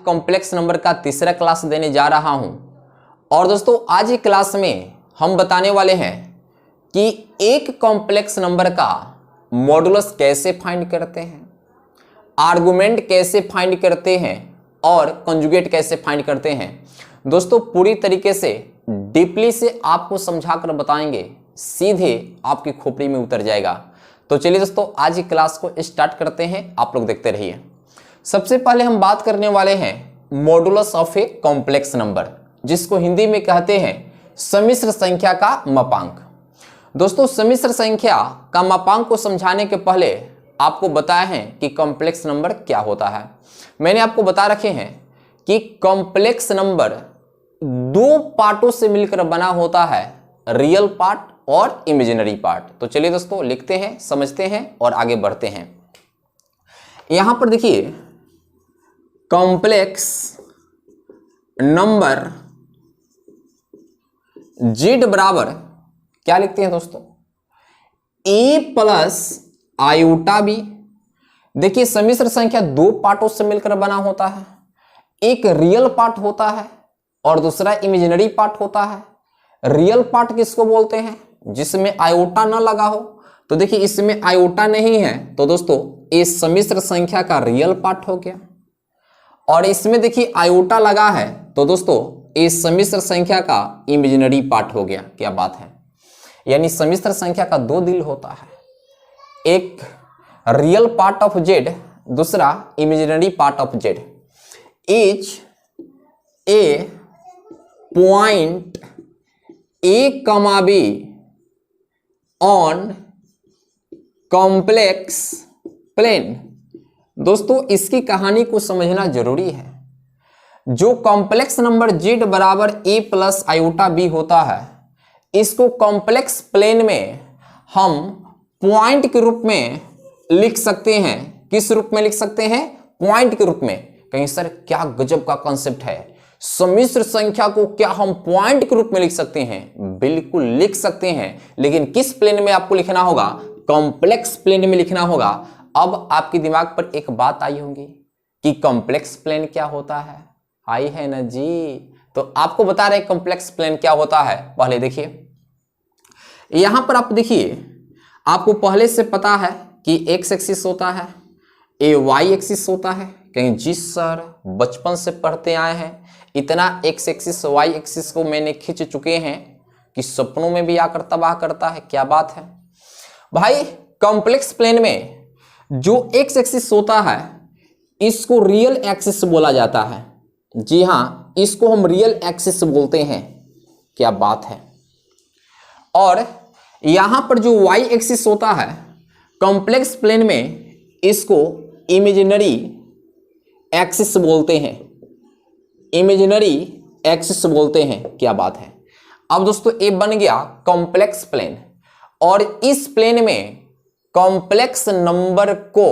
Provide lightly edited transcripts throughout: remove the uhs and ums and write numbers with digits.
Complex number का तीसरा class देने जा रहा हूं। और दोस्तों आज की क्लास में हम बताने वाले हैं कि एक कॉम्प्लेक्स नंबर का मॉडुलस कैसे फाइंड करते हैं, आर्गुमेंट कैसे फाइंड करते हैं और कंजुगेट कैसे फाइंड करते हैं। दोस्तों पूरी तरीके से डीपली से आपको समझाकर बताएंगे, सीधे आपकी खोपड़ी में उतर जाएगा। तो चलिए दोस्तों आज की क्लास को स्टार्ट करते हैं, आप लोग देखते रहिए। सबसे पहले हम बात करने वाले हैं modulus of a complex number, जिसको हिंदी में कहते हैं सम्मिश्र संख्या का मापांक। दोस्तों सम्मिश्र संख्या का मापांक को समझाने के पहले आपको बताया है कि कॉम्प्लेक्स नंबर क्या होता है। मैंने आपको बता रखे हैं कि कॉम्प्लेक्स नंबर दो पार्टों से मिलकर बना होता है, रियल पार्ट और इमेजिनरी पार्ट। तो चलिए दोस्तों लिखते हैं, समझते हैं और आगे बढ़ते हैं। यहां पर देखिए कॉम्प्लेक्स नंबर जेड बराबर क्या लिखते हैं दोस्तों, ए प्लस आयोटा बी। देखिए सम्मिश्र संख्या दो पार्टों से मिलकर बना होता है, एक रियल पार्ट होता है और दूसरा इमेजिनरी पार्ट होता है। रियल पार्ट किसको बोलते हैं, जिसमें आयोटा ना लगा हो। तो देखिए इसमें आयोटा नहीं है तो दोस्तों इस सम्मिश्र संख्या का रियल पार्ट हो गया, और इसमें देखिए आयोटा लगा है तो दोस्तों इस सम्मिश्र संख्या का इमेजिनरी पार्ट हो गया। क्या बात है, यानी सम्मिश्र संख्या का दो दिल होता है, एक रियल पार्ट ऑफ जेड, दूसरा imaginary part of Z. Is a point A कमा बी ऑन कॉम्प्लेक्स प्लेन। दोस्तों इसकी कहानी को समझना जरूरी है। जो कॉम्प्लेक्स नंबर जेड बराबर ए प्लस आयोटा बी होता है, इसको कॉम्प्लेक्स प्लेन में हम पॉइंट के रूप में लिख सकते हैं। किस रूप में लिख सकते हैं, पॉइंट के रूप में। कहीं सर क्या गजब का कॉन्सेप्ट है, सम्मिश्र संख्या को क्या हम पॉइंट के रूप में लिख सकते हैं? बिल्कुल लिख सकते हैं, लेकिन किस प्लेन में आपको लिखना होगा, कॉम्प्लेक्स प्लेन में लिखना होगा। अब आपके दिमाग पर एक बात आई होगी कि कॉम्प्लेक्स प्लेन क्या होता है, आई है ना जी। तो आपको बता रहे कॉम्प्लेक्स प्लेन क्या होता है। पहले देखिए यहां पर आप देखिए, आपको पहले से पता है कि एक्स एक्सिस होता है, ए वाई एक्सिस होता है। कहीं जी सर बचपन से पढ़ते आए हैं, इतना एक्स एक्सिस वाई एक्सिस को मैंने खींच चुके हैं कि सपनों में भी आकर तबाह करता है। क्या बात है भाई, कॉम्प्लेक्स प्लेन में जो एक्स एक्सिस होता है इसको रियल एक्सिस बोला जाता है। जी हां, इसको हम रियल एक्सिस बोलते हैं। क्या बात है। और यहां पर जो वाई एक्सिस होता है कॉम्प्लेक्स प्लेन में, इसको इमेजिनरी एक्सिस बोलते हैं, इमेजिनरी एक्सिस बोलते हैं। क्या बात है। अब दोस्तों ये बन गया कॉम्प्लेक्स प्लेन, और इस प्लेन में कॉम्प्लेक्स नंबर को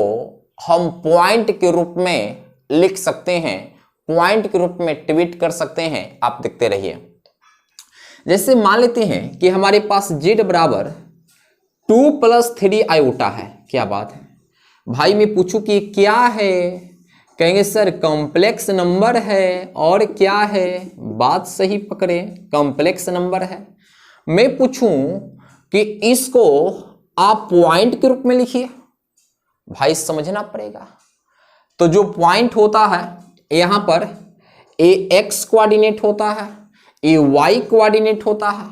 हम पॉइंट के रूप में लिख सकते हैं, पॉइंट के रूप में ट्वीट कर सकते हैं। आप देखते रहिए। जैसे मान लेते हैं कि हमारे पास जेड बराबर 2 + 3 आयोटा है। क्या बात है भाई, मैं पूछूं कि क्या है, कहेंगे सर कॉम्प्लेक्स नंबर है। और क्या है, बात सही पकड़े, कॉम्प्लेक्स नंबर है। मैं पूछूं कि इसको आप पॉइंट के रूप में लिखिए, भाई समझना पड़ेगा। तो जो पॉइंट होता है यहां पर ए एक्स कोऑर्डिनेट होता है, ए वाई कोऑर्डिनेट होता है।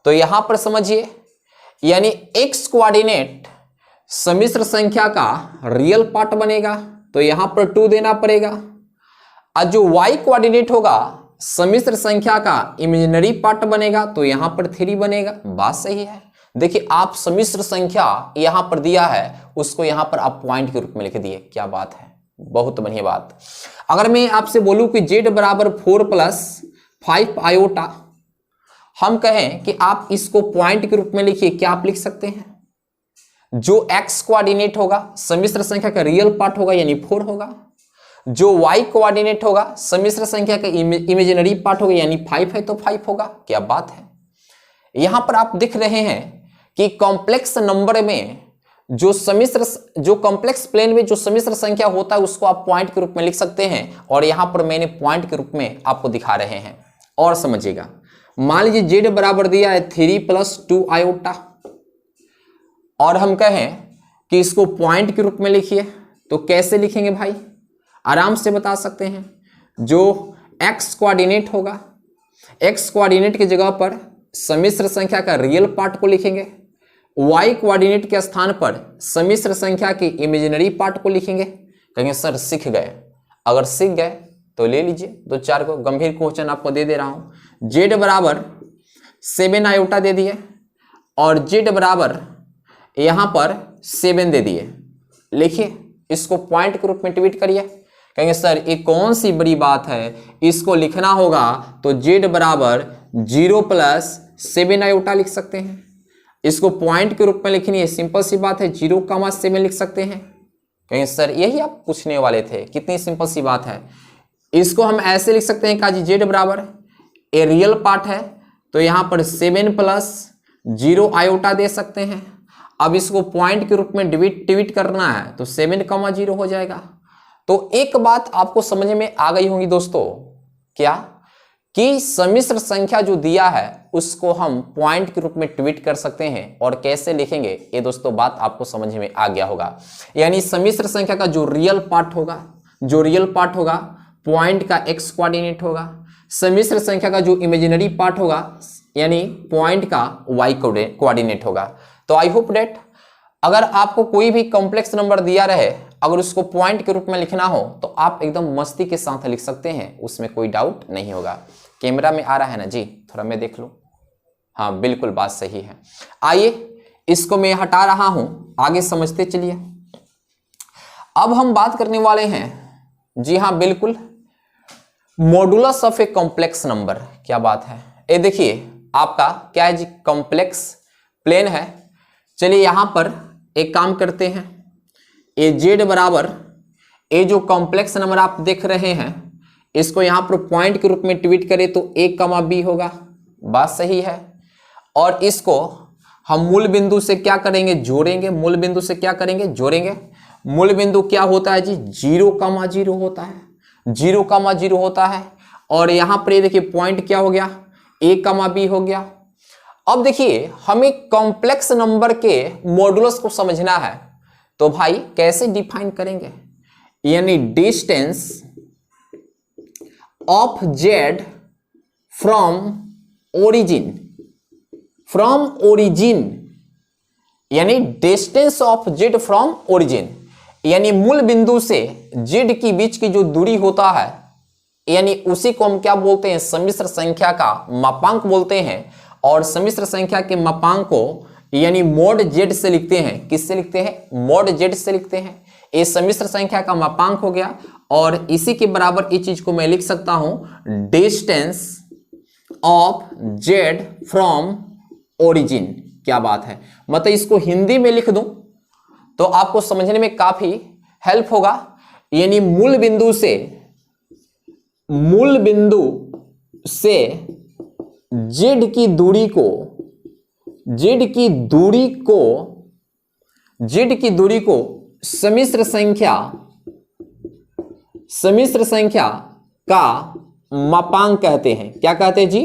तो यहां पर समझिए, यानी एक्स कोऑर्डिनेट सम्मिश्र संख्या का रियल पार्ट बनेगा, तो यहां पर 2 देना पड़ेगा। और जो वाई कोऑर्डिनेट होगा सम्मिश्र संख्या का इमेजिनरी पार्ट बनेगा, तो यहां पर 3 बनेगा। बात सही है। देखिए आप सम्मिश्र संख्या यहां पर दिया है, उसको यहां पर आप पॉइंट के रूप में लिख दिए। क्या बात है, बहुत बढ़िया बात। अगर मैं आपसे बोलूं कि जेड बराबर 4 + 5 आयोटा, हम कहें कि आप इसको पॉइंट के रूप में लिखिए, क्या आप लिख सकते हैं? जो एक्स कोऑर्डिनेट होगा सम्मिश्र संख्या का रियल पार्ट होगा, यानी 4 होगा। जो वाई कोऑर्डिनेट होगा सम्मिश्र संख्या का इमेजिनरी पार्ट होगा, यानी 5 है तो 5 होगा। क्या बात है। यहां पर आप देख रहे हैं कि कॉम्प्लेक्स नंबर में जो कॉम्प्लेक्स प्लेन में जो सम्मिश्र संख्या होता है उसको आप पॉइंट के रूप में लिख सकते हैं, और यहां पर मैंने पॉइंट के रूप में आपको दिखा रहे हैं। और समझिएगा, मान लीजिए जेड बराबर दिया है 3 + 2 आयोटा, और हम कहें कि इसको पॉइंट के रूप में लिखिए, तो कैसे लिखेंगे भाई? आराम से बता सकते हैं। जो एक्स कोऑर्डिनेट होगा, एक्स कोऑर्डिनेट की जगह पर सम्मिश्र संख्या का रियल पार्ट को लिखेंगे, वाई कोऑर्डिनेट के स्थान पर सम्मिश्र संख्या की इमेजिनरी पार्ट को लिखेंगे। कहेंगे सर सीख गए। अगर सीख गए तो ले लीजिए, 2-4 को गंभीर क्वेश्चन आपको दे रहा हूं। जेड बराबर 7 आयोटा दे दिए, और जेड बराबर यहां पर 7 दे दिए। लिखिए, इसको पॉइंट के रूप में ट्वीट करिए। कहेंगे सर ये कौन सी बड़ी बात है, इसको लिखना होगा तो जेड बराबर 0 + 7 आयोटा लिख सकते हैं। इसको पॉइंट के रूप में लिखनी है, सिंपल सी बात है, 0,7 लिख सकते हैं। कहेंगे सर यही आप पूछने वाले थे, कितनी सिंपल सी बात है। इसको हम ऐसे लिख सकते हैं कि जी जेड बराबर ए रियल पार्ट है, तो यहां पर 7 + 0 आयोटा दे सकते हैं। अब इसको पॉइंट के रूप में डिविट करना है तो 7,0 हो जाएगा। तो एक बात आपको समझ में आ गई होगी दोस्तों, क्या कि सम्मिश्र संख्या जो दिया है उसको हम पॉइंट के रूप में ट्वीट कर सकते हैं, और कैसे लिखेंगे ये दोस्तों बात आपको समझ में आ गया होगा। यानी सम्मिश्र संख्या का जो रियल पार्ट होगा पॉइंट का एक्स कोऑर्डिनेट होगा, सम्मिश्र संख्या का जो इमेजिनरी पार्ट होगा यानी पॉइंट का वाई कोऑर्डिनेट होगा। तो आई होप डेट अगर आपको कोई भी कॉम्प्लेक्स नंबर दिया रहे, अगर उसको पॉइंट के रूप में लिखना हो तो आप एकदम मस्ती के साथ लिख सकते हैं, उसमें कोई डाउट नहीं होगा। कैमरा में आ रहा है ना जी, थोड़ा मैं देख लूं। हाँ बिल्कुल बात सही है। आइए इसको मैं हटा रहा हूं, आगे समझते चलिए। अब हम बात करने वाले हैं, जी हाँ बिल्कुल, modulus of a complex number. क्या बात है, ये देखिए आपका क्या है जी, कॉम्प्लेक्स प्लेन है। चलिए यहां पर एक काम करते हैं, ए जेड बराबर ए जो कॉम्प्लेक्स नंबर आप देख रहे हैं इसको यहां पर पॉइंट के रूप में ट्वीट करें तो a, b होगा। बात सही है। और इसको हम मूल बिंदु से क्या करेंगे, जोड़ेंगे। मूल बिंदु से क्या करेंगे, जोड़ेंगे। मूल बिंदु क्या होता है जी, 0,0 होता है, 0,0 होता है। और यहां पर ये देखिए पॉइंट क्या हो गया, a, b हो गया। अब देखिए हमें कॉम्प्लेक्स नंबर के मॉडुलस को समझना है, तो भाई कैसे डिफाइन करेंगे, यानी distance of z from origin, यानी distance of z from origin, यानी मूल बिंदु से जेड की बीच की जो दूरी होता है, यानी उसी को हम क्या बोलते हैं, सम्मिश्र संख्या का मापांक बोलते हैं। और सम्मिश्र संख्या के मापांक को यानी मॉड जेड से लिखते हैं। किससे लिखते हैं, मॉड जेड से लिखते हैं। ये सम्मिश्र संख्या का मापांक हो गया, और इसी के बराबर इस चीज को मैं लिख सकता हूं, distance of z from origin. क्या बात है, मतलब इसको हिंदी में लिख दूं तो आपको समझने में काफी हेल्प होगा। यानी मूल बिंदु से जेड की दूरी को सम्मिश्र संख्या का मापांक कहते हैं। क्या कहते हैं जी,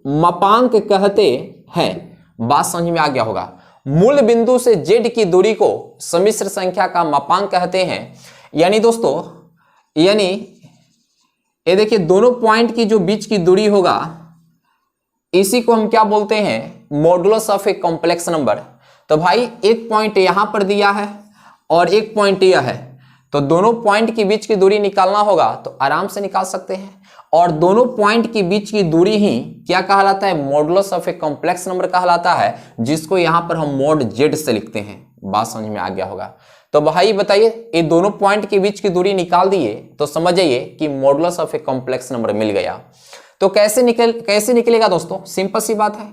मापांक कहते हैं। बात समझ में आ गया होगा। मूल बिंदु से जेड की दूरी को सम्मिश्र संख्या का मापांक कहते हैं। यानी दोस्तों, यानी ये देखिए दोनों पॉइंट की जो बीच की दूरी होगा इसी को हम क्या बोलते हैं, modulus of a complex number. तो भाई एक पॉइंट यहां पर दिया है और एक पॉइंट यह है, तो दोनों पॉइंट के बीच की दूरी निकालना होगा तो आराम से निकाल सकते हैं। और दोनों पॉइंट के बीच की दूरी ही क्या कहलाता है, modulus of a complex number कहलाता है, जिसको यहां पर हम मॉड जेड से लिखते हैं। बात समझ में आ गया होगा। तो भाई बताइए, ये दोनों पॉइंट के बीच की दूरी निकाल दिए तो समझ जाइए कि modulus of a complex number मिल गया। तो कैसे निकलेगा दोस्तों, सिंपल सी बात है।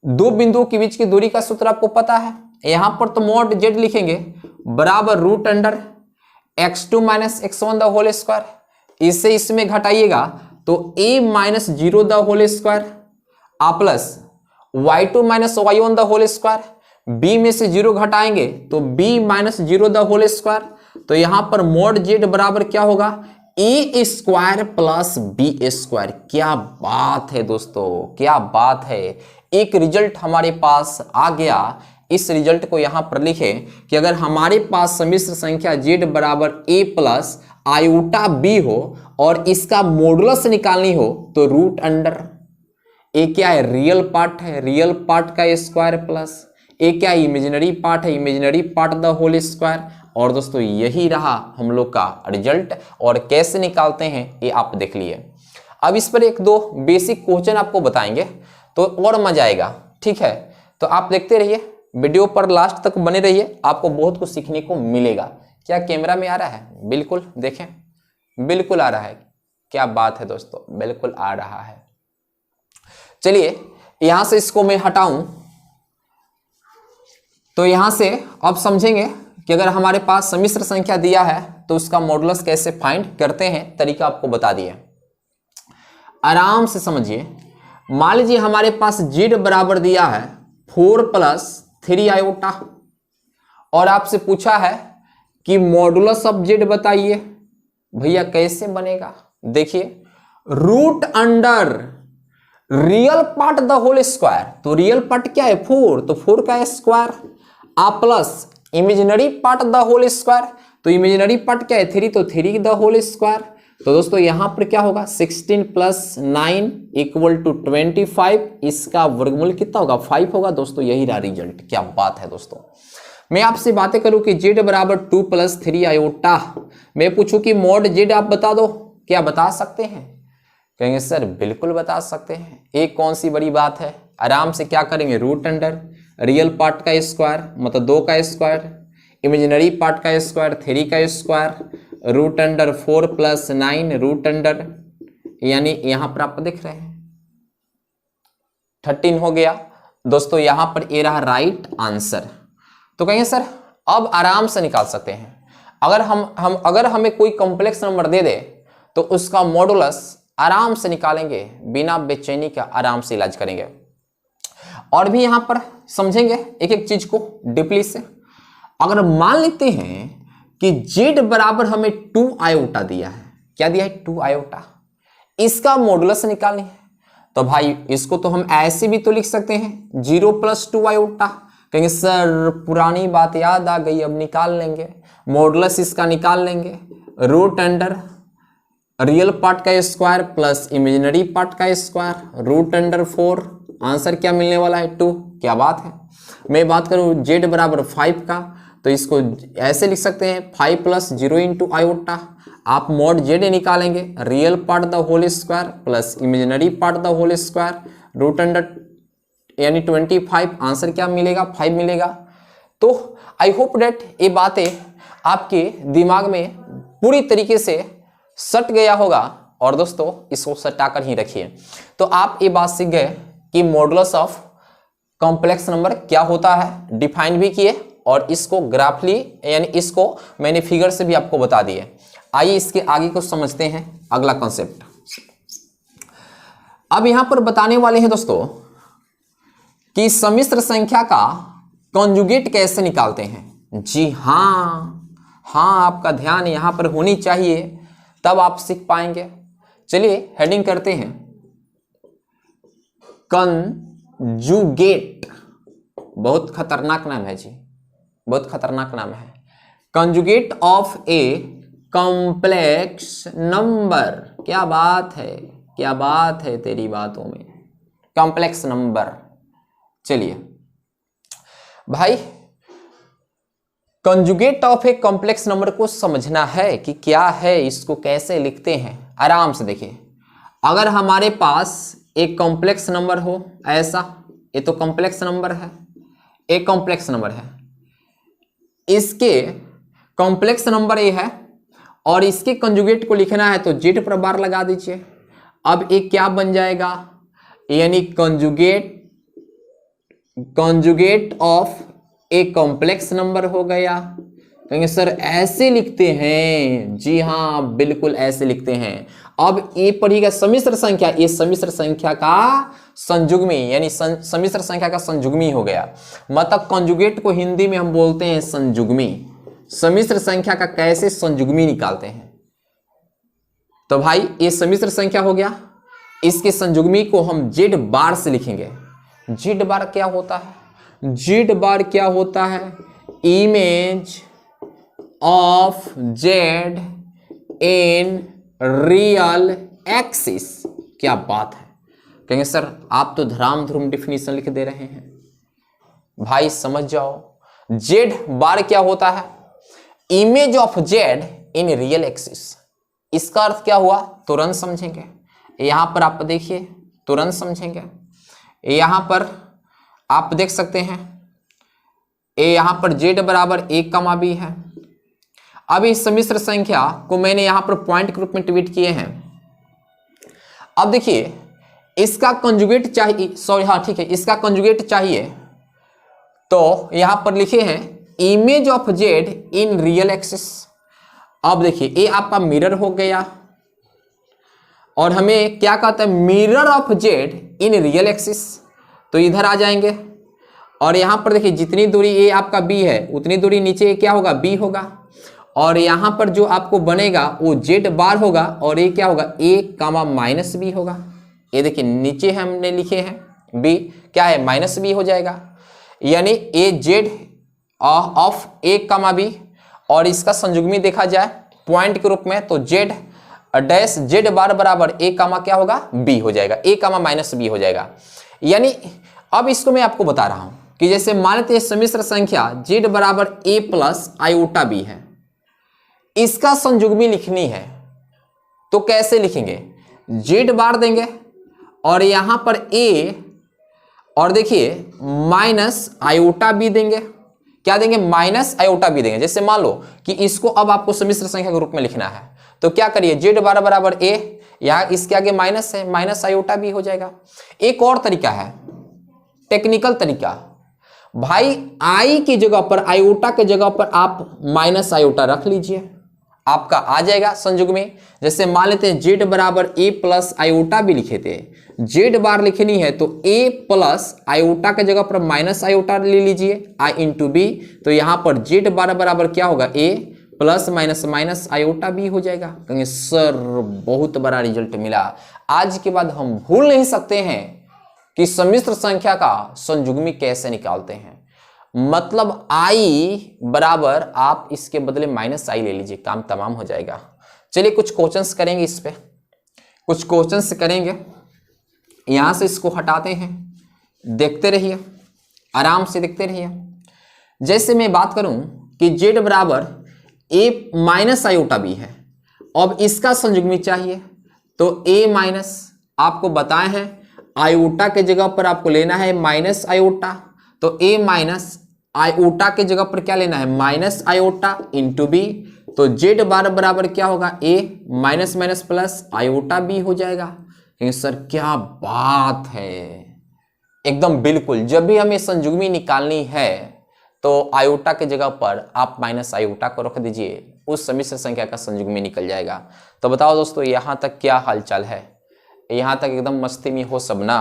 दो बिंदुओं के बीच की दूरी का सूत्र आपको पता है। यहां पर तो मॉड जेड लिखेंगे बराबर √x2 - x1 the whole square. इससे इसमें घटाइएगा तो a - 0 द होल स्क्वायर आ plus y2 - y1 the whole square b में से 0 घटाएंगे तो b minus 0 the whole square. तो यहां पर मॉड z बराबर क्या होगा, A square plus B square. क्या बात है दोस्तों, क्या बात है, एक रिजल्ट हमारे पास आ गया। इस रिजल्ट को यहां पर लिखें कि अगर हमारे पास सम्मिश्र संख्या z बराबर a प्लस आयोटा b हो और इसका मॉडुलस निकालनी हो तो रूट अंडर ए क्या है, रियल पार्ट है, रियल पार्ट का स्क्वायर प्लस ए क्या है, इमेजिनरी पार्ट है, imaginary part the whole square. और दोस्तों यही रहा हम लोग का रिजल्ट, और कैसे निकालते हैं ये आप देख लिए। अब इस पर एक दो बेसिक क्वेश्चन आपको बताएंगे तो और मजा आएगा, ठीक है। तो आप देखते रहिए, वीडियो पर लास्ट तक बने रहिए, आपको बहुत कुछ सीखने को मिलेगा। क्या कैमरा में आ रहा है? बिल्कुल देखें, बिल्कुल आ रहा है। क्या बात है दोस्तों, बिल्कुल आ रहा है। चलिए यहां से इसको मैं हटाऊं तो यहां से अब समझेंगे कि अगर हमारे पास सम्मिश्र संख्या दिया है तो उसका मॉडुलस कैसे फाइंड करते हैं, तरीका आपको बता दिया। आराम से समझिए। मान लीजिए हमारे पास z बराबर दिया है 4 प्लस 3 आयोटा और आपसे पूछा है कि मॉडुलस ऑफ z बताइए। भैया कैसे बनेगा, देखिए root under real part the whole square. तो रियल पार्ट क्या है 4, तो 4 का स्क्वायर आ plus imaginary part the whole square. तो इमेजिनरी पार्ट क्या है 3, तो 3 द होल स्क्वायर। तो दोस्तों यहां पर क्या होगा 16 प्लस 9 इक्वल टू 25। इसका वर्गमूल कितना होगा 5 होगा। दोस्तों यही रहा रिजल्ट। क्या बात है दोस्तों। मैं आपसे बातें करूं कि z बराबर 2 प्लस 3 आयोटा, मैं पूछूं कि मॉड z आप बता दो, क्या बता सकते हैं? कहेंगे सर बिल्कुल बता सकते हैं। एक कौन सी बड़ी बात है, आराम से क्या करेंगे, रूट अंडर रियल पार्ट का स्क्वायर मतलब 2 का स्क्वायर, इमेजिनरी पार्ट का स्क्वायर 3 का square, root under 4 plus 9 root under, यानी यहां पर आप देख रहे हैं 13 हो गया। दोस्तों यहां पर ये रहा राइट आंसर। तो कहेंगे सर अब आराम से निकाल सकते हैं। अगर हमें कोई कॉम्प्लेक्स नंबर दे दे तो उसका मॉडुलस आराम से निकालेंगे, बिना बेचैनी का आराम से इलाज करेंगे। और भी यहां पर समझेंगे एक एक चीज को डीपली से। अगर मान लेते हैं कि z बराबर हमें 2 आयोटा दिया है, क्या दिया है 2 आयोटा, इसका मॉडुलस निकालनी है। तो भाई इसको तो हम ऐसे भी तो लिख सकते हैं 0 प्लस 2 आयोटा। कहेंगे सर पुरानी बात याद आ गई, अब निकाल लेंगे, मॉडुलस इसका निकाल लेंगे। रूट अंडर रियल पार्ट का स्क्वायर प्लस इमेजिनरी पार्ट का स्क्वायर रूट अंडर 4, आंसर क्या मिलने वाला है 2। क्या बात है। मैं बात करूं z बराबर 5 का, तो इसको ऐसे लिख सकते हैं 5 प्लस 0 इंटू आयोटा। आप मॉड z निकालेंगे, real part the whole square plus imaginary part the whole square root under यानी 25, आंसर क्या मिलेगा 5 मिलेगा। तो आई होप डेट ये बातें आपके दिमाग में पूरी तरीके से सट गया होगा, और दोस्तों इसको सटाकर ही रखिए। तो आप ये बात सीख गए कि मॉडुलस ऑफ कॉम्प्लेक्स नंबर क्या होता है, डिफाइन भी किए, और इसको ग्राफली यानी इसको मैंने फिगर से भी आपको बता दिए। आइए इसके आगे को समझते हैं अगला कॉन्सेप्ट। अब यहां पर बताने वाले हैं दोस्तों कि सम्मिश्र संख्या का कॉन्जुगेट कैसे निकालते हैं। जी हाँ, आपका ध्यान यहां पर होनी चाहिए, तब आप सीख पाएंगे। चलिए हेडिंग करते हैं, कंजुगेट। बहुत खतरनाक नाम है जी, बहुत खतरनाक नाम है। Conjugate of a complex number. क्या बात है, क्या बात है तेरी बातों में, कॉम्प्लेक्स नंबर। चलिए भाई conjugate of a complex number को समझना है कि क्या है, इसको कैसे लिखते हैं। आराम से देखिए, अगर हमारे पास एक कॉम्प्लेक्स नंबर हो ऐसा, ये तो कॉम्प्लेक्स नंबर है, एक कॉम्प्लेक्स नंबर है, इसके कॉम्प्लेक्स नंबर ये है और इसके कंजुगेट को लिखना है तो z पर बार लगा दीजिए। अब एक क्या बन जाएगा, यानी conjugate of a complex number हो गया। कहेंगे सर ऐसे लिखते हैं, जी हाँ बिल्कुल ऐसे लिखते हैं। अब ए पढ़िएगा सम्मिश्र संख्या, ये सम्मिश्र संख्या का संयुग्मी यानी सम्मिश्र संख्या का संयुग्मी हो गया। मतलब कंजुगेट को हिंदी में हम बोलते हैं संयुग्मी। सम्मिश्र संख्या का कैसे संयुग्मी निकालते हैं? तो भाई ये सम्मिश्र संख्या हो गया, इसके संयुग्मी को हम जेड बार से लिखेंगे। जेड बार क्या होता है? जेड बार क्या होता है? Image of Z in real axis. क्या बात है, कहेंगे सर आप तो धराम धुरुम डिफिनीशन लिख दे रहे हैं। भाई समझ जाओ, जेड बार क्या होता है? Image of Z in real axis. इसका अर्थ क्या हुआ? तुरंत समझेंगे। यहां पर आप देखिए, तुरंत समझेंगे। यहां पर आप देख सकते हैं, यहां पर जेड बराबर 1, b है। अब इस सम्मिश्र संख्या को मैंने यहां पर पॉइंट के रूप में ट्वीट किए हैं। अब देखिए इसका कंजुगेट चाहिए, सॉरी हाँ ठीक है, इसका कंजुगेट चाहिए तो यहां पर लिखे हैं image of Z in real axis. अब देखिए ये आपका मिरर हो गया और हमें क्या कहता है? Mirror of Z in real axis. तो इधर आ जाएंगे और यहां पर देखिए जितनी दूरी ये आपका बी है उतनी दूरी नीचे क्या होगा? बी होगा। और यहां पर जो आपको बनेगा वो जेड बार होगा और ये क्या होगा? a, -b होगा। ये देखिए नीचे हमने लिखे हैं b, क्या है? -b हो जाएगा। यानी ए जेड ऑफ a, b और इसका संयुग्मी देखा जाए पॉइंट के रूप में तो जेड डैश जेड बार बराबर a, क्या होगा? b हो जाएगा। a, -b हो जाएगा। यानी अब इसको मैं आपको बता रहा हूं कि जैसे मान लेते हैं सम्मिश्र संख्या जेड बराबर a + i b है, इसका संयुग्मी लिखनी है तो कैसे लिखेंगे? जेड बार देंगे और यहां पर a और देखिए -i देंगे। क्या देंगे? -i देंगे। जैसे मान लो कि इसको अब आपको सम्मिश्र संख्या के रूप में लिखना है तो क्या करिए? जेड बार बराबर a, यहां इसके आगे माइनस है, -i हो जाएगा। एक और तरीका है, टेक्निकल तरीका। भाई i की जगह पर, आयोटा के जगह पर आप -i रख लीजिए, आपका आ जाएगा संयुग में। जैसे मान लेते हैं जेड बराबर a + i लिखे थे, जेड बार लिखनी है तो a + i के जगह पर -i ले लीजिए i × b। तो यहां पर जेड बार बराबर क्या होगा? a ± -i हो जाएगा। कहेंगे सर बहुत बड़ा रिजल्ट मिला। आज के बाद हम भूल नहीं सकते हैं कि सम्मिश्र संख्या का संयुग्मी कैसे निकालते हैं। मतलब i बराबर आप इसके बदले -i ले लीजिए, काम तमाम हो जाएगा। चलिए कुछ क्वेश्चंस करेंगे, इस पे कुछ क्वेश्चंस करेंगे। यहां से इसको हटाते हैं, देखते रहिए, आराम से देखते रहिए। जैसे मैं बात करूं कि जेड बराबर a -i है, अब इसका संयुग्मी चाहिए तो a- आपको बताए हैं आयोटा के जगह पर आपको लेना है -i, तो a -i के जगह पर क्या लेना है? -i × b। तो जेड बार बराबर क्या होगा? a -+ i b हो जाएगा। सर क्या बात है, एकदम बिल्कुल। जब भी हमें संयुग्मी निकालनी है तो आयोटा के जगह पर आप -i को रख दीजिए, उस सम्मिश्र संख्या का संयुग्मी निकल जाएगा। तो बताओ दोस्तों यहां तक क्या हालचाल है? यहां तक एकदम मस्ती में हो सब ना?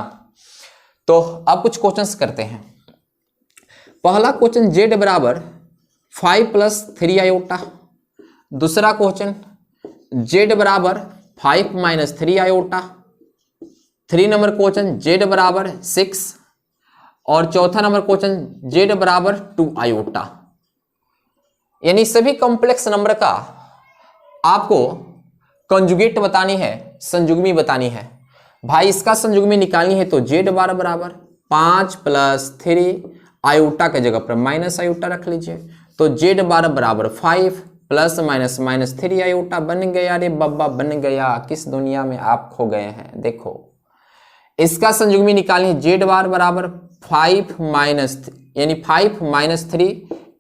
तो अब कुछ क्वेश्चंस करते हैं। पहला क्वेश्चन जेड बराबर 5 + 3i। दूसरा क्वेश्चन जेड बराबर 5 - 3i। 3 नंबर क्वेश्चन जेड बराबर 6 और चौथा नंबर क्वेश्चन जेड बराबर 2i। यानी सभी कॉम्प्लेक्स नंबर का आपको कंजुगेट बतानी है, संयुग्मी बतानी है। भाई इसका संयुग्मी निकालनी है तो जेड बार बराबर 5 + 3i के जगह पर -i रख लीजिए। तो जेड बार बराबर 5 ± -3i बन गया। रे बब्बा बन गया, किस दुनिया में आप खो गए हैं? देखो इसका संयुग्मी निकालनी है, जेड बार बराबर 5 यानी 5 - 3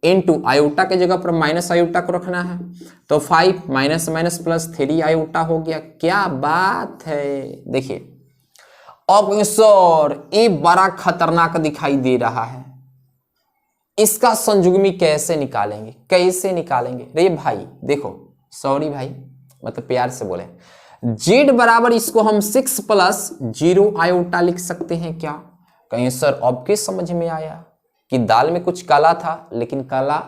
× i के जगह पर -i को रखना है। तो 5 - +3i हो गया। क्या बात है, देखिए अब सर ये बड़ा खतरनाक दिखाई दे रहा है, इसका संयुग्मी कैसे निकालेंगे? कैसे निकालेंगे? रे भाई देखो, सॉरी भाई मतलब प्यार से बोले, जेड बराबर इसको हम 6 प्लस 0 आयोटा लिख सकते हैं क्या? कहीं सर अब के समझ में आया कि दाल में कुछ काला था लेकिन काला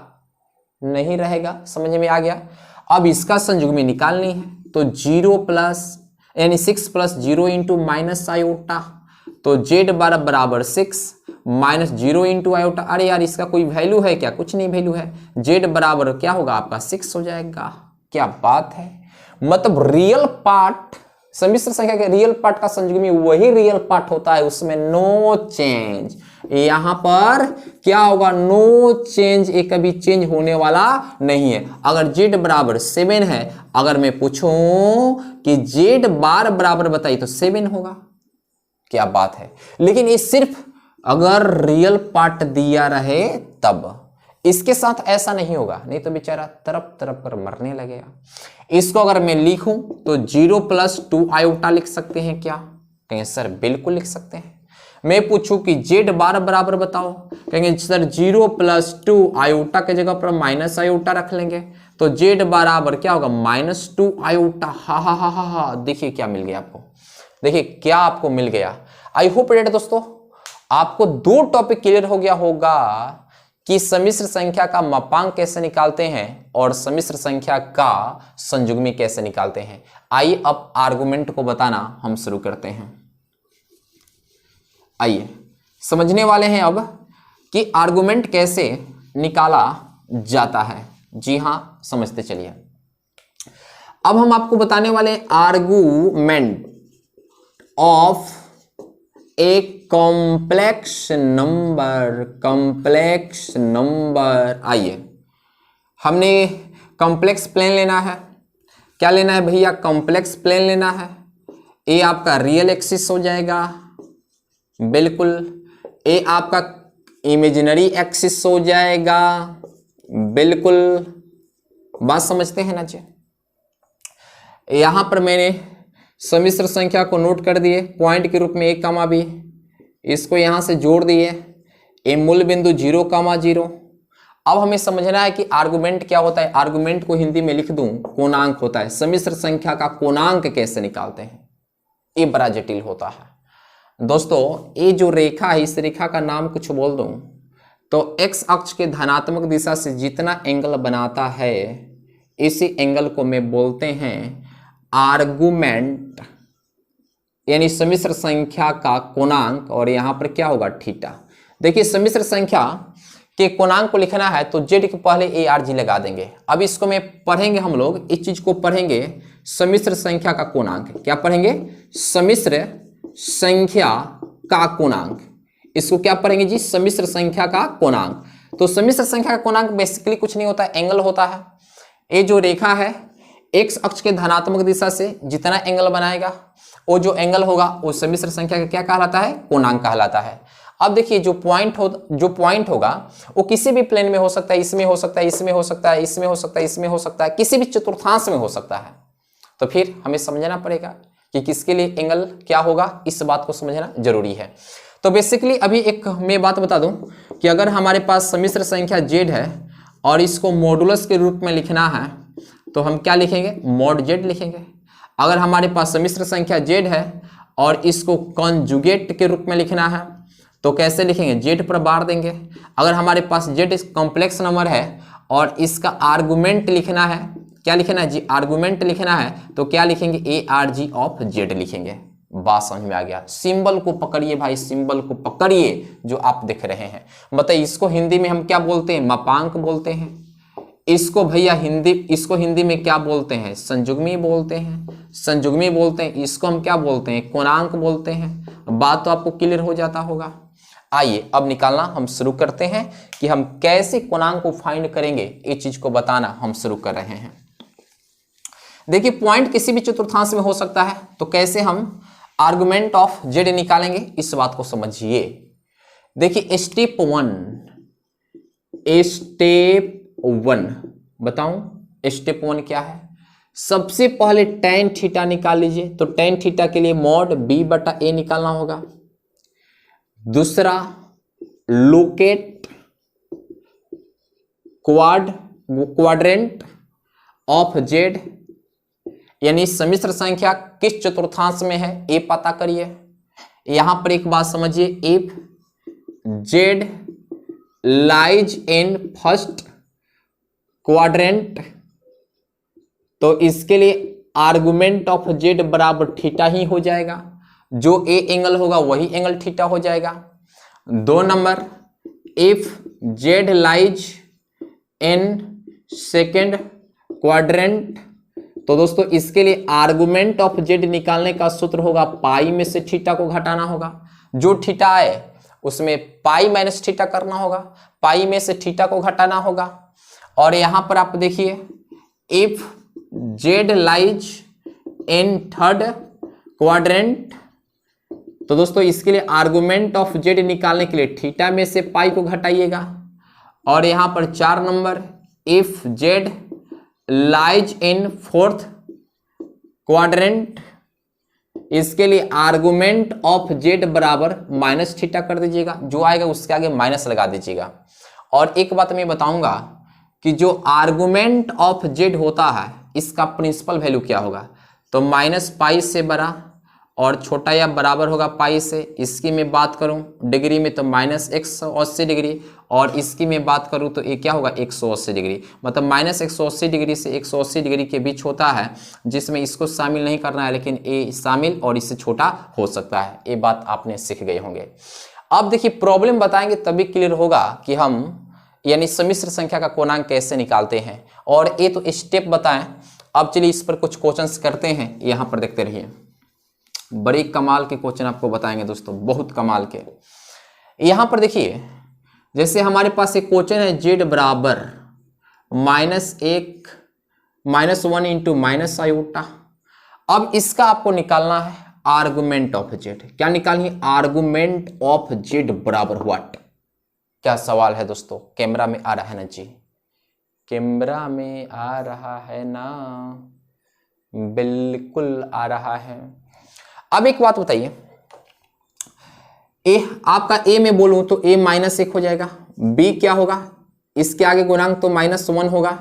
नहीं रहेगा, समझ में आ गया। अब इसका संयुग्मी निकालनी है तो 0 प्लस यानी 6 प्लस 0 इंटू माइनस आयोटा, तो जेड बराबर 6 माइनस 0 इंटू आयोटा। अरे यार इसका कोई वैल्यू है क्या? कुछ नहीं वैल्यू है। जेड बराबर क्या होगा आपका 6 हो जाएगा। क्या बात है, मतलब रियल पार्ट सम्मिश्र संख्या के रियल पार्ट का संयुग्मी वही रियल पार्ट होता है, उसमें नो चेंज। यहां पर क्या होगा? नो चेंज, ये कभी चेंज होने वाला नहीं है। अगर जेड बराबर 7 है, अगर मैं पूछूं कि जेड बार बराबर बताइए तो 7 होगा। क्या बात है, लेकिन ये सिर्फ अगर रियल पार्ट दिया रहे तब, इसके साथ ऐसा नहीं होगा, नहीं तो बेचारा तरफ तरफ कर मरने लगेगा। इसको अगर मैं लिखूं तो 0 प्लस 2 आयोटा लिख सकते हैं क्या? कहेंगे सर बिल्कुल लिख सकते हैं। मैं पूछूं कि जेड बार बराबर बताओ, कहेंगे सर 0 प्लस 2 आयोटा के जगह पर माइनस आयोटा रख लेंगे, तो जेड बराबर क्या होगा? -2 आयोटा। हा हा हा हा, देखिए क्या मिल गया आपको, देखिए क्या आपको मिल गया। आई होप दोस्तों आपको 2 टॉपिक क्लियर हो गया होगा कि सम्मिश्र संख्या का मापांक कैसे निकालते हैं और सम्मिश्र संख्या का संयुग्मी कैसे निकालते हैं। आइए अब आर्गुमेंट को बताना हम शुरू करते हैं। आइए समझने वाले हैं अब कि आर्गुमेंट कैसे निकाला जाता है। जी हां, समझते चलिए। अब हम आपको बताने वाले आर्गुमेंट ऑफ एक कॉम्प्लेक्स नंबर। आइए हमने कॉम्प्लेक्स प्लेन लेना है। क्या लेना है भैया? कॉम्प्लेक्स प्लेन लेना है। ए आपका रियल एक्सिस हो जाएगा, बिल्कुल। ए आपका इमेजिनरी एक्सिस हो जाएगा, बिल्कुल। बात समझते हैं ना जी? यहां पर मैंने सम्मिश्र संख्या को नोट कर दिए पॉइंट के रूप में 1, b, इसको यहां से जोड़ दिए, ए मूल बिंदु 0, 0। अब हमें समझना है कि आर्गुमेंट क्या होता है। आर्गुमेंट को हिंदी में लिख दूं, कोणांक होता है। सम्मिश्र संख्या का कोणांक कैसे निकालते हैं, ये बड़ा जटिल होता है दोस्तों। ये जो रेखा है, इस रेखा का नाम कुछ बोल दूं तो x अक्ष के धनात्मक दिशा से जितना एंगल बनाता है, इसी एंगल को मैं बोलते हैं आर्गुमेंट, यानी सम्मिश्र संख्या का कोणांक। और यहां पर क्या होगा? थीटा। देखिए सम्मिश्र संख्या के कोणांक को लिखना है तो जेड के पहले ए आर जी लगा देंगे। अब इसको में पढ़ेंगे, हम लोग इस चीज को पढ़ेंगे सम्मिश्र संख्या का कोणांक। क्या पढ़ेंगे? सम्मिश्र संख्या का कोणांक। इसको क्या पढ़ेंगे जी? सम्मिश्र संख्या का कोणांक। तो सम्मिश्र संख्या का कोणांक बेसिकली कुछ नहीं होता, एंगल होता है। ये जो रेखा है एक्स अक्ष के धनात्मक दिशा से जितना एंगल बनाएगा, वो जो एंगल होगा वो सम्मिश्र संख्या का क्या कहलाता है? कोणांक कहलाता है। अब देखिए जो पॉइंट होगा वो किसी भी प्लेन में हो सकता है, इसमें हो सकता है, इसमें हो सकता है, इसमें हो सकता है, इसमें हो सकता है, किसी भी चतुर्थांश में हो सकता है। तो फिर हमें समझना पड़ेगा कि किसके लिए एंगल क्या होगा, इस बात को समझना जरूरी है। तो बेसिकली अभी एक मैं बात बता दूं कि अगर हमारे पास सम्मिश्र संख्या जेड है और इसको मॉडुलस के रूप में लिखना है तो हम क्या लिखेंगे? मॉड जेड लिखेंगे। अगर हमारे पास सम्मिश्र संख्या जेड है और इसको कॉन्जुगेट के रूप में लिखना है तो कैसे लिखेंगे? जेड पर बार देंगे। अगर हमारे पास जेड कॉम्प्लेक्स नंबर है और इसका आर्गुमेंट लिखना है, क्या लिखना है जी? आर्गुमेंट लिखना है तो क्या लिखेंगे? A R G of Z लिखेंगे। बात समझ में आ गया? सिंबल को पकड़िए भाई, सिंबल को पकड़िए जो आप देख रहे हैं। बताइए इसको हिंदी में हम क्या बोलते हैं? मापांक बोलते हैं। इसको भैया इसको हिंदी में क्या बोलते हैं? संयुग्मी बोलते हैं, संयुग्मी बोलते हैं। इसको हम क्या बोलते हैं? कोणांक बोलते हैं। बात तो आपको क्लियर हो जाता होगा। आइए अब निकालना हम शुरू करते हैं कि हम कैसे कोणांक को फाइंड करेंगे, ये चीज को बताना हम शुरू कर रहे हैं। देखिए पॉइंट किसी भी चतुर्थांश में हो सकता है, तो कैसे हम आर्गुमेंट ऑफ जेड निकालेंगे इस बात को समझिए। देखिए स्टेप 1 बताऊं स्टेप 1 क्या है? सबसे पहले tan थीटा निकाल लीजिए। तो tan थीटा के लिए मॉड b/a निकालना होगा। दूसरा लोकेट क्वाड्रेंट ऑफ जेड, यानी सम्मिश्र संख्या किस चतुर्थांश में है ये पता करिए। यहां पर एक बात समझिए, if Z lies in first quadrant, तो इसके लिए आर्गुमेंट ऑफ जेड बराबर थीटा ही हो जाएगा, जो ए एंगल होगा वही एंगल थीटा हो जाएगा। 2 number, if Z lies in second quadrant, तो दोस्तों इसके लिए आर्गुमेंट ऑफ जेड निकालने का सूत्र होगा पाई में से थीटा को घटाना होगा, जो थीटा आए उसमें पाई माइनस थीटा करना होगा, पाई में से थीटा को घटाना होगा। और यहां पर आप देखिए, if Z lies in third quadrant, तो दोस्तों इसके लिए आर्गुमेंट ऑफ जेड निकालने के लिए थीटा में से पाई को घटाइएगा। और यहां पर 4 number, if Z lies in fourth quadrant, इसके लिए आर्गुमेंट ऑफ जेड बराबर माइनस थीटा कर दीजिएगा, जो आएगा उसके आगे माइनस लगा दीजिएगा। और एक बात मैं बताऊंगा कि जो आर्गुमेंट ऑफ जेड होता है इसका प्रिंसिपल वैल्यू क्या होगा, तो माइनस पाई से बड़ा और छोटा या बराबर होगा पाई से। इसकी मैं बात करूं डिग्री में तो माइनस 180 डिग्री, और इसकी मैं बात करूं तो ये क्या होगा 180 डिग्री, मतलब माइनस 180 डिग्री से 180 डिग्री के बीच होता है, जिसमें इसको शामिल नहीं करना है, लेकिन ये शामिल और इससे छोटा हो सकता है। ये बात आपने सीख गए होंगे। अब देखिए प्रॉब्लम बताएंगे तभी क्लियर होगा कि हम यानी सम्मिश्र संख्या का कोणांक कैसे निकालते हैं, और ये तो स्टेप बताएं। अब चलिए इस पर कुछ क्वेश्चंस करते हैं, यहाँ पर देखते रहिए, बड़ी कमाल के क्वेश्चन आपको बताएंगे दोस्तों, बहुत कमाल के। यहां पर देखिए, जैसे हमारे पास एक क्वेश्चन है जेड बराबर -1 इंटू माइनस आयोटा। अब इसका आपको निकालना है आर्गुमेंट ऑफ जेड। क्या निकालनी है? आर्गुमेंट ऑफ जेड बराबर व्हाट? क्या सवाल है दोस्तों? कैमरा में आ रहा है ना जी? कैमरा में आ रहा है ना? बिल्कुल आ रहा है। अब एक बात बताइए, ए आपका ए में बोलूं तो ए -1 हो जाएगा, बी क्या होगा, इसके आगे गुणांक तो -1 होगा।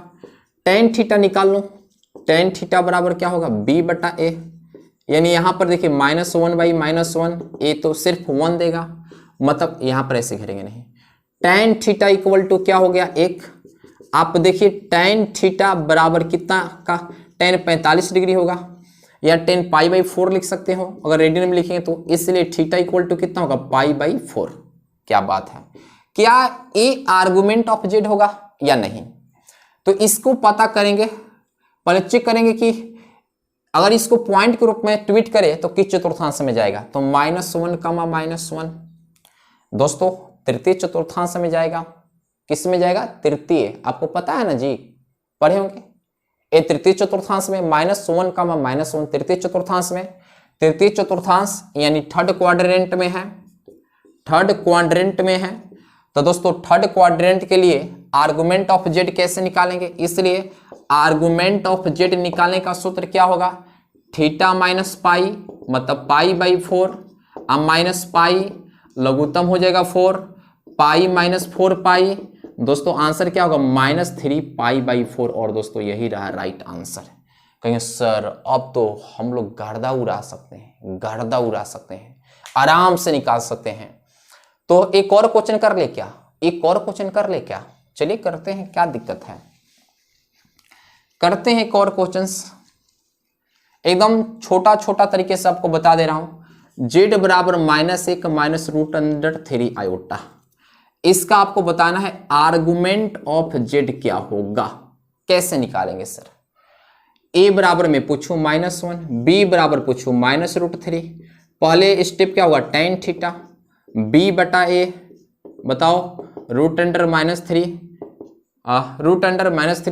टेन थीटा निकाल लो, टेन थीटा बराबर क्या होगा बी बटा ए, यानी यहां पर देखिए -1/-1, ए तो सिर्फ 1 देगा, मतलब यहां पर ऐसे घेरेंगे नहीं। टेन थीटा इक्वल टू क्या हो गया 1। आप देखिए टेन थीटा बराबर कितना का, टेन 45 डिग्री होगा, या 10 π/4 लिख सकते हो अगर रेडियन में लिखेंगे तो, इसलिए थीटा इक्वल टू कितना होगा π/4। क्या बात है, क्या ए आर्गुमेंट ऑफ जेड होगा या नहीं? तो इसको पता करेंगे, पहले चेक करेंगे कि अगर इसको पॉइंट के रूप में ट्वीट करें तो किस चतुर्थांश में जाएगा, तो -1, दोस्तों तृतीय चतुर्थांश में जाएगा। किस में जाएगा? तृतीय। आपको पता है ना जी, पढ़े होंगे। ए तृतीय चतुर्थांश में, -1, तृतीय चतुर्थांश में, तृतीय चतुर्थांश यानी थर्ड क्वाड्रेंट में है, थर्ड क्वाड्रेंट में है। तो दोस्तों थर्ड क्वाड्रेंट के लिए आर्गुमेंट ऑफ जेड कैसे निकालेंगे? इसलिए आर्गुमेंट ऑफ जेड निकालने का सूत्र क्या होगा, थीटा माइनस पाई, मतलब π/4, अब माइनस पाई लघुत्तम हो जाएगा 4, पाई -4 पाई। दोस्तों आंसर क्या होगा -3 π/4, और दोस्तों यही रहा राइट आंसर। कहेंगे सर अब तो हम लोग गर्दा उड़ा सकते हैं, गर्दा उड़ा सकते हैं, आराम से निकाल सकते हैं। तो एक और क्वेश्चन कर ले क्या? एक और क्वेश्चन कर ले क्या? चलिए करते हैं, क्या दिक्कत है, करते हैं एक और क्वेश्चंस। एकदम छोटा छोटा तरीके से आपको बता दे रहा हूं। जेड बराबर -1 -√3 आयोटा, इसका आपको बताना है आर्गुमेंट ऑफ जेड क्या होगा, कैसे निकालेंगे सर? ए बराबर में पूछूं -1, बी बराबर पूछूं -√3। पहले स्टेप क्या होगा टेन थीटा, बी बटा ए, बताओ √3, √3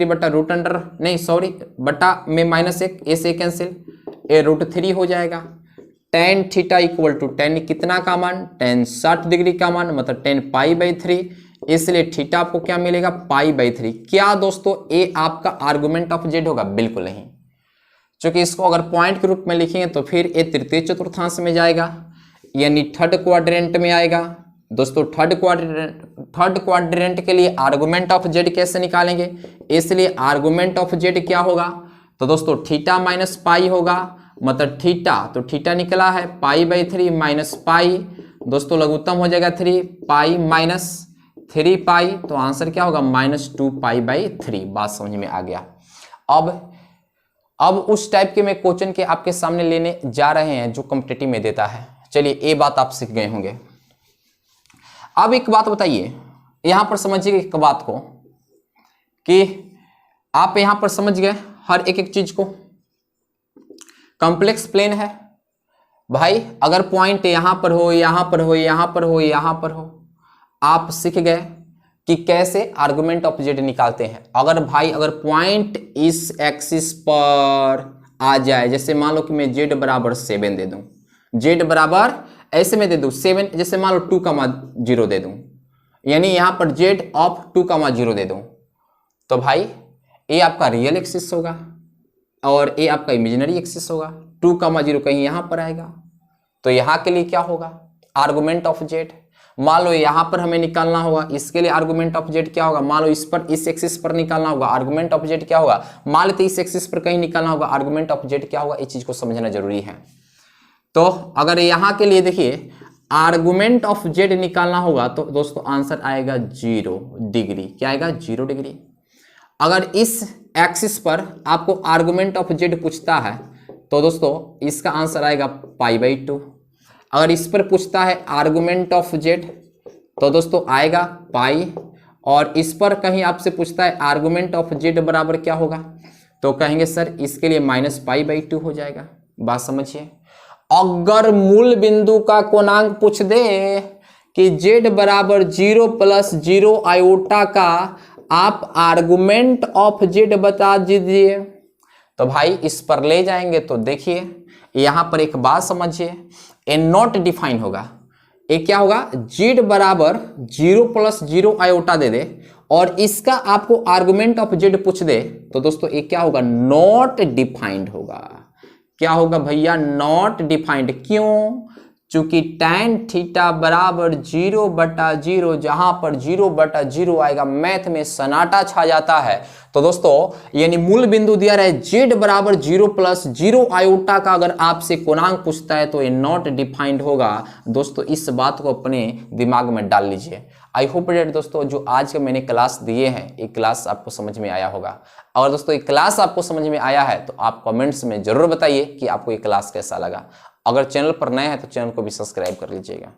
बटा √, नहीं सॉरी बटा में -1, ए से कैंसिल, ए √3 हो जाएगा। Tan theta equal to tan कितना का मान, टेन 60 डिग्री का मान, मतलब 10 π/3, इसलिए थीटा आपको क्या मिलेगा π/3। क्या दोस्तों ए आपका आर्गुमेंट ऑफ जेड होगा? बिल्कुल नहीं, क्योंकि इसको अगर पॉइंट के रूप में लिखेंगे तो फिर ए तृतीय चतुर्थांश में जाएगा, यानी थर्ड क्वाड्रेंट में आएगा। दोस्तों थर्ड क्वाड्रेंट के लिए आर्गुमेंट ऑफ जेड कैसे निकालेंगे? इसलिए आर्गुमेंट ऑफ जेड क्या होगा, तो दोस्तों थीटा माइनस पाई होगा, मतलब थीटा तो थीटा निकला है पाई/3 माइनस पाई, दोस्तों लघुत्तम हो जाएगा 3 पाई माइनस 3 पाई, तो आंसर क्या होगा -2 पाई/3। बात समझ में आ गया। अब उस टाइप के मैं क्वेश्चन के आपके सामने लेने जा रहे हैं जो कॉम्पिटिटिव में देता है। चलिए ये बात आप सीख गए होंगे। अब एक बात बताइए, यहां पर समझिए एक बात को कि आप यहां पर समझ गए हर एक चीज को। कॉम्प्लेक्स प्लेन है भाई, अगर पॉइंट यहां पर हो, यहां पर हो, यहां पर हो, यहां पर हो, आप सीख गए कि कैसे आर्गुमेंट ऑफ जेड निकालते हैं। अगर पॉइंट इस एक्सिस पर आ जाए, जैसे मान लो कि मैं जेड बराबर 7 दे दूं, जेड बराबर ऐसे में दे दूं 7, जैसे मान लो 2,0 दे दूं, यानी यहां पर जेड ऑफ 2,0 दे दूं, तो भाई ये आपका रियल एक्सिस होगा और ये आपका इमेजिनरी एक्सिस होगा। 2,0 कहीं यहां पर आएगा, तो यहां के लिए क्या होगा आर्गुमेंट ऑफ जेड। मान लो यहां पर हमें निकालना होगा, इसके लिए आर्गुमेंट ऑफ जेड क्या होगा, मान लो इस पर इस एक्सिस पर निकालना होगा, आर्गुमेंट ऑफ जेड क्या होगा, मान लेते इस एक्सिस पर कहीं निकालना होगा, आर्गुमेंट ऑफ जेड क्या होगा, इस चीज को समझना जरूरी है। तो अगर यहां के लिए देखिए आर्गुमेंट ऑफ जेड निकालना होगा तो दोस्तों आंसर आएगा 0 डिग्री। क्या आएगा 0 डिग्री। अगर इस एक्सिस पर आपको आर्गुमेंट ऑफ जेड पूछता है तो दोस्तों इसका आंसर आएगा पाई/2। अगर इस पर पूछता है आर्गुमेंट ऑफ जेड तो दोस्तों आएगा पाई, और इस पर कहीं आपसे पूछता है आर्गुमेंट ऑफ जेड बराबर क्या होगा, तो कहेंगे सर इसके लिए -पाई/2 हो जाएगा। बात समझिए। अगर मूल बिंदु का कोणांक पूछ दे कि जेड बराबर 0 + 0 आयोटा का आप आर्गुमेंट ऑफ जेड बता दीजिए, तो भाई इस पर ले जाएंगे तो देखिए यहां पर एक बात समझिए, ए नॉट डिफाइन होगा। ये क्या होगा, जेड बराबर 0 + 0 आयोटा दे दे और इसका आपको आर्गुमेंट ऑफ जेड पूछ दे तो दोस्तों ये क्या होगा, नॉट डिफाइंड होगा। क्या होगा भैया, नॉट डिफाइंड। क्यों, चूंकि tan थीटा बराबर 0/0, जहां पर 0/0 आएगा मैथ में सन्नाटा छा जाता है। तो दोस्तों यानी मूल बिंदु दिया रहे जेड बराबर 0 + 0 आयोटा का अगर आपसे कोणांक पूछता है तो ये नॉट डिफाइंड होगा। दोस्तों इस बात को अपने दिमाग में डाल लीजिए। आई होप डेट दोस्तों जो आज के मैंने क्लास दिए हैं ये क्लास आपको समझ में आया होगा। अगर दोस्तों ये क्लास आपको समझ में आया है तो आप कमेंट्स में जरूर बताइए कि आपको ये क्लास कैसा लगा। अगर चैनल पर नए हैं तो चैनल को भी सब्सक्राइब कर लीजिएगा।